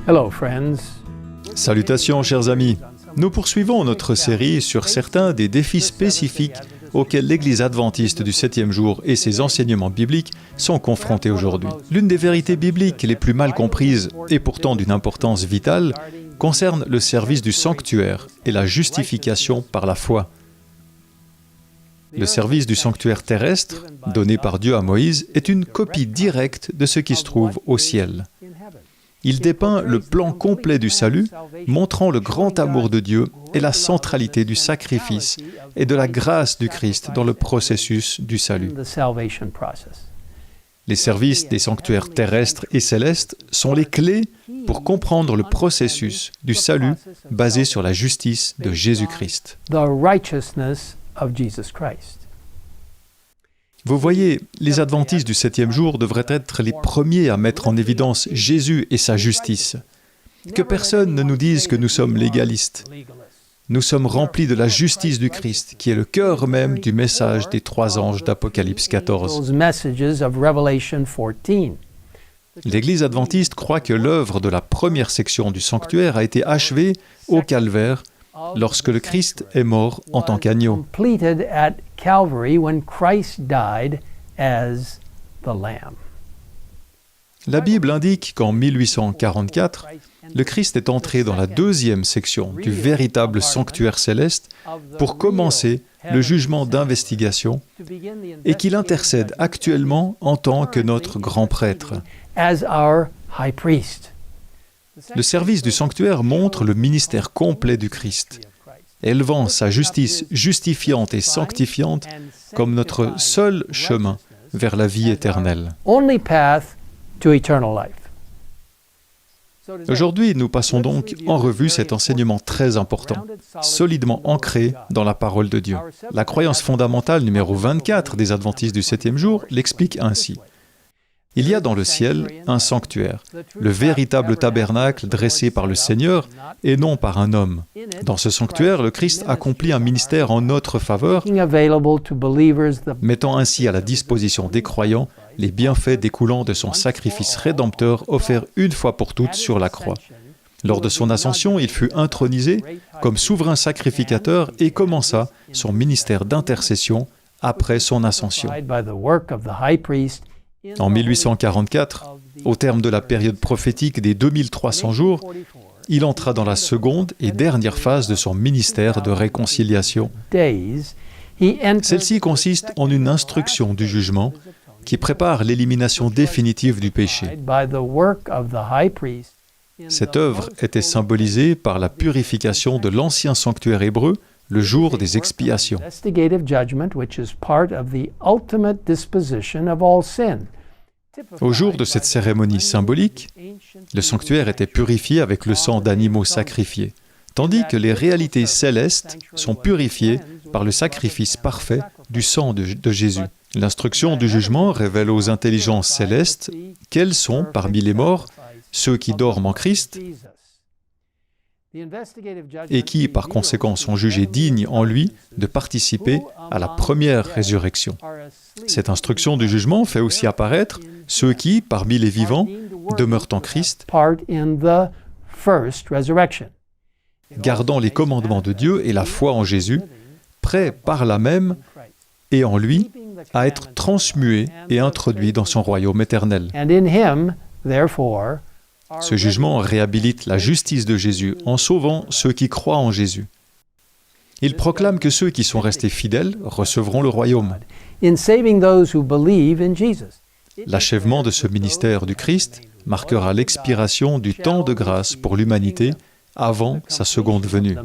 Hello, friends. Salutations, chers amis. Nous poursuivons notre série sur certains des défis spécifiques auxquels l'Église adventiste du 7e jour et ses enseignements bibliques sont confrontés aujourd'hui. L'une des vérités bibliques les plus mal comprises et pourtant d'une importance vitale concerne le service du sanctuaire et la justification par la foi. Le service du sanctuaire terrestre, donné par Dieu à Moïse, est une copie directe de ce qui se trouve au ciel. Il dépeint le plan complet du salut, montrant le grand amour de Dieu et la centralité du sacrifice et de la grâce du Christ dans le processus du salut. Les services des sanctuaires terrestres et célestes sont les clés pour comprendre le processus du salut basé sur la justice de Jésus-Christ. Vous voyez, les adventistes du 7e jour devraient être les premiers à mettre en évidence Jésus et sa justice. Que personne ne nous dise que nous sommes légalistes. Nous sommes remplis de la justice du Christ, qui est le cœur même du message des 3 anges d'Apocalypse 14. L'Église adventiste croit que l'œuvre de la première section du sanctuaire a été achevée au Calvaire, lorsque le Christ est mort en tant qu'agneau. La Bible indique qu'en 1844, le Christ est entré dans la 2e section du véritable sanctuaire céleste pour commencer le jugement d'investigation et qu'il intercède actuellement en tant que notre grand prêtre. Le service du sanctuaire montre le ministère complet du Christ, élevant sa justice justifiante et sanctifiante comme notre seul chemin vers la vie éternelle. Aujourd'hui, nous passons donc en revue cet enseignement très important, solidement ancré dans la parole de Dieu. La croyance fondamentale numéro 24 des adventistes du 7e jour l'explique ainsi. Il y a dans le ciel un sanctuaire, le véritable tabernacle dressé par le Seigneur et non par un homme. Dans ce sanctuaire, le Christ accomplit un ministère en notre faveur, mettant ainsi à la disposition des croyants les bienfaits découlant de son sacrifice rédempteur offert une fois pour toutes sur la croix. Lors de son ascension, il fut intronisé comme souverain sacrificateur et commença son ministère d'intercession après son ascension. En 1844, au terme de la période prophétique des 2300 jours, il entra dans la seconde et dernière phase de son ministère de réconciliation. Celle-ci consiste en une instruction du jugement qui prépare l'élimination définitive du péché. Cette œuvre était symbolisée par la purification de l'ancien sanctuaire hébreu le jour des expiations. Au jour de cette cérémonie symbolique, le sanctuaire était purifié avec le sang d'animaux sacrifiés, tandis que les réalités célestes sont purifiées par le sacrifice parfait du sang de Jésus. L'instruction du jugement révèle aux intelligences célestes quels sont, parmi les morts, ceux qui dorment en Christ et qui, par conséquent, sont jugés dignes en lui de participer à la première résurrection. Cette instruction du jugement fait aussi apparaître ceux qui, parmi les vivants, demeurent en Christ, gardant les commandements de Dieu et la foi en Jésus, prêts par là même et en lui à être transmués et introduits dans son royaume éternel. Ce jugement réhabilite la justice de Jésus en sauvant ceux qui croient en Jésus. Il proclame que ceux qui sont restés fidèles recevront le royaume. L'achèvement de ce ministère du Christ marquera l'expiration du temps de grâce pour l'humanité avant sa seconde venue.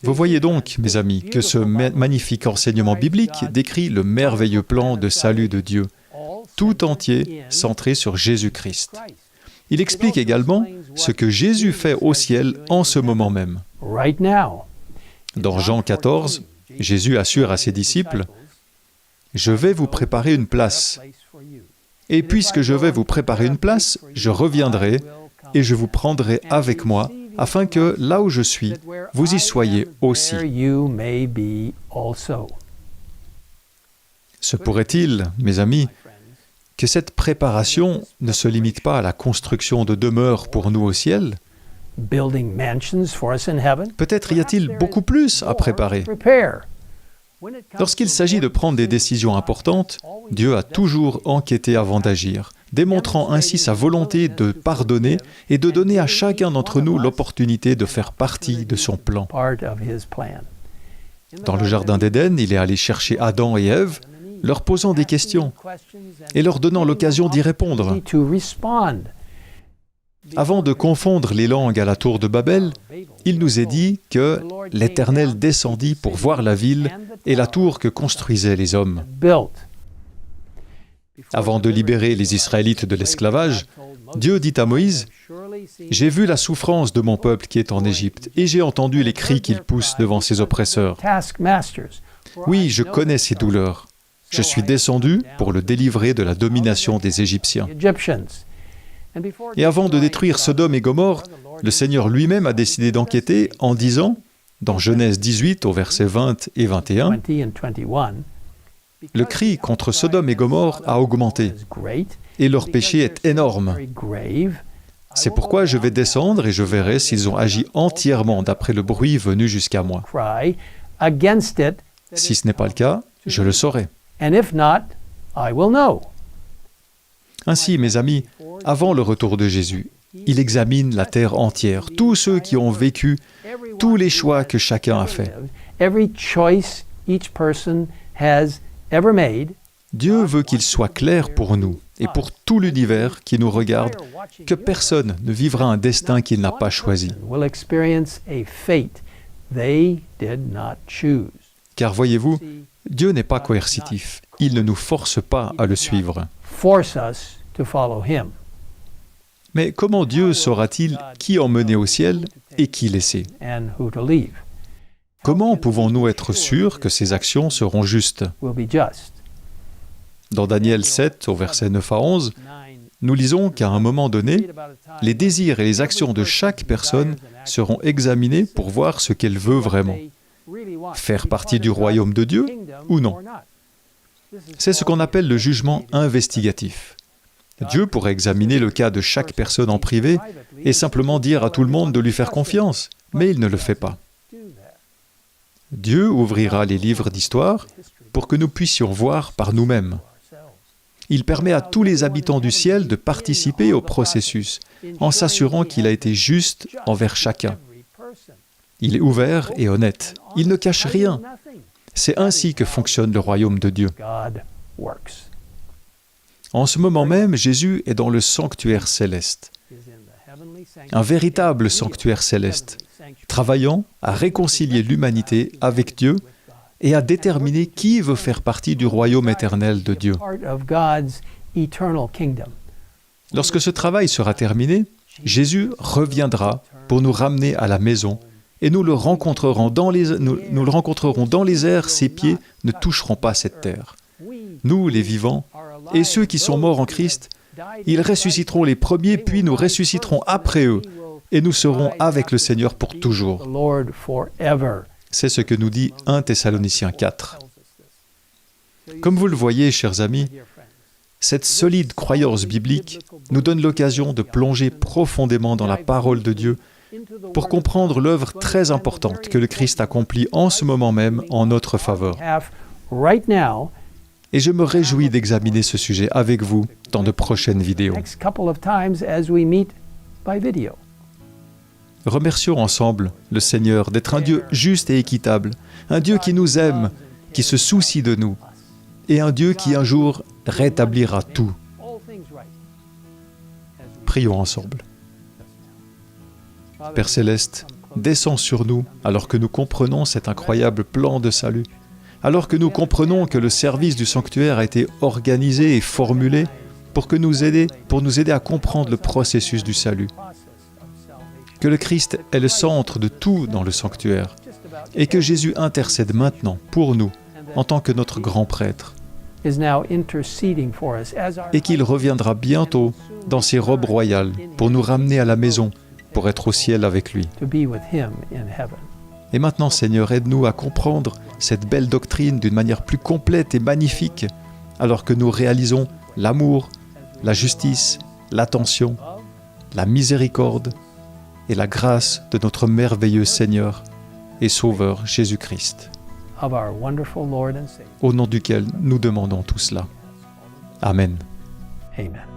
Vous voyez donc, mes amis, que ce magnifique enseignement biblique décrit le merveilleux plan de salut de Dieu, tout entier centré sur Jésus-Christ. Il explique également ce que Jésus fait au ciel en ce moment même. Dans Jean 14, Jésus assure à ses disciples « Je vais vous préparer une place. Et puisque je vais vous préparer une place, je reviendrai et je vous prendrai avec moi, afin que, là où je suis, vous y soyez aussi. » Se pourrait-il, mes amis, que cette préparation ne se limite pas à la construction de demeures pour nous au ciel? Peut-être y a-t-il beaucoup plus à préparer. Lorsqu'il s'agit de prendre des décisions importantes, Dieu a toujours enquêté avant d'agir, démontrant ainsi sa volonté de pardonner et de donner à chacun d'entre nous l'opportunité de faire partie de son plan. Dans le Jardin d'Éden, il est allé chercher Adam et Ève, leur posant des questions et leur donnant l'occasion d'y répondre. Avant de confondre les langues à la tour de Babel, il nous est dit que l'Éternel descendit pour voir la ville et la tour que construisaient les hommes. Avant de libérer les Israélites de l'esclavage, Dieu dit à Moïse, « J'ai vu la souffrance de mon peuple qui est en Égypte, et j'ai entendu les cris qu'il pousse devant ses oppresseurs. Oui, je connais ses douleurs. Je suis descendu pour le délivrer de la domination des Égyptiens. » Et avant de détruire Sodome et Gomorrhe, le Seigneur lui-même a décidé d'enquêter en disant, dans Genèse 18 au verset 20 et 21, « Le cri contre Sodome et Gomorrhe a augmenté, et leur péché est énorme. C'est pourquoi je vais descendre et je verrai s'ils ont agi entièrement d'après le bruit venu jusqu'à moi. Si ce n'est pas le cas, je le saurai. » Ainsi, mes amis, avant le retour de Jésus, il examine la terre entière, tous ceux qui ont vécu, tous les choix que chacun a faits. Dieu veut qu'il soit clair pour nous et pour tout l'univers qui nous regarde que personne ne vivra un destin qu'il n'a pas choisi. Car voyez-vous, Dieu n'est pas coercitif. Il ne nous force pas à le suivre. Mais comment Dieu saura-t-il qui emmener au ciel et qui laisser? Comment pouvons-nous être sûrs que ces actions seront justes? Dans Daniel 7, au verset 9 à 11, nous lisons qu'à un moment donné, les désirs et les actions de chaque personne seront examinés pour voir ce qu'elle veut vraiment. Faire partie du royaume de Dieu ou non? C'est ce qu'on appelle le jugement investigatif. Dieu pourrait examiner le cas de chaque personne en privé et simplement dire à tout le monde de lui faire confiance, mais il ne le fait pas. Dieu ouvrira les livres d'histoire pour que nous puissions voir par nous-mêmes. Il permet à tous les habitants du ciel de participer au processus, en s'assurant qu'il a été juste envers chacun. Il est ouvert et honnête. Il ne cache rien. C'est ainsi que fonctionne le royaume de Dieu. En ce moment même, Jésus est dans le sanctuaire céleste, un véritable sanctuaire céleste, travaillant à réconcilier l'humanité avec Dieu et à déterminer qui veut faire partie du royaume éternel de Dieu. Lorsque ce travail sera terminé, Jésus reviendra pour nous ramener à la maison et nous le rencontrerons dans les airs, ses pieds ne toucheront pas cette terre. Nous, les vivants, et ceux qui sont morts en Christ, ils ressusciteront les premiers, puis nous ressusciterons après eux, et nous serons avec le Seigneur pour toujours. C'est ce que nous dit 1 Thessaloniciens 4. Comme vous le voyez, chers amis, cette solide croyance biblique nous donne l'occasion de plonger profondément dans la parole de Dieu pour comprendre l'œuvre très importante que le Christ accomplit en ce moment même en notre faveur. Et je me réjouis d'examiner ce sujet avec vous dans de prochaines vidéos. Remercions ensemble le Seigneur d'être un Dieu juste et équitable, un Dieu qui nous aime, qui se soucie de nous, et un Dieu qui un jour rétablira tout. Prions ensemble. Père Céleste, descends sur nous alors que nous comprenons cet incroyable plan de salut, alors que nous comprenons que le service du sanctuaire a été organisé et formulé pour nous aider à comprendre le processus du salut. Que le Christ est le centre de tout dans le sanctuaire et que Jésus intercède maintenant pour nous en tant que notre grand prêtre et qu'il reviendra bientôt dans ses robes royales pour nous ramener à la maison pour être au ciel avec lui. Et maintenant, Seigneur, aide-nous à comprendre cette belle doctrine d'une manière plus complète et magnifique, alors que nous réalisons l'amour, la justice, l'attention, la miséricorde et la grâce de notre merveilleux Seigneur et Sauveur Jésus-Christ, au nom duquel nous demandons tout cela. Amen. Amen.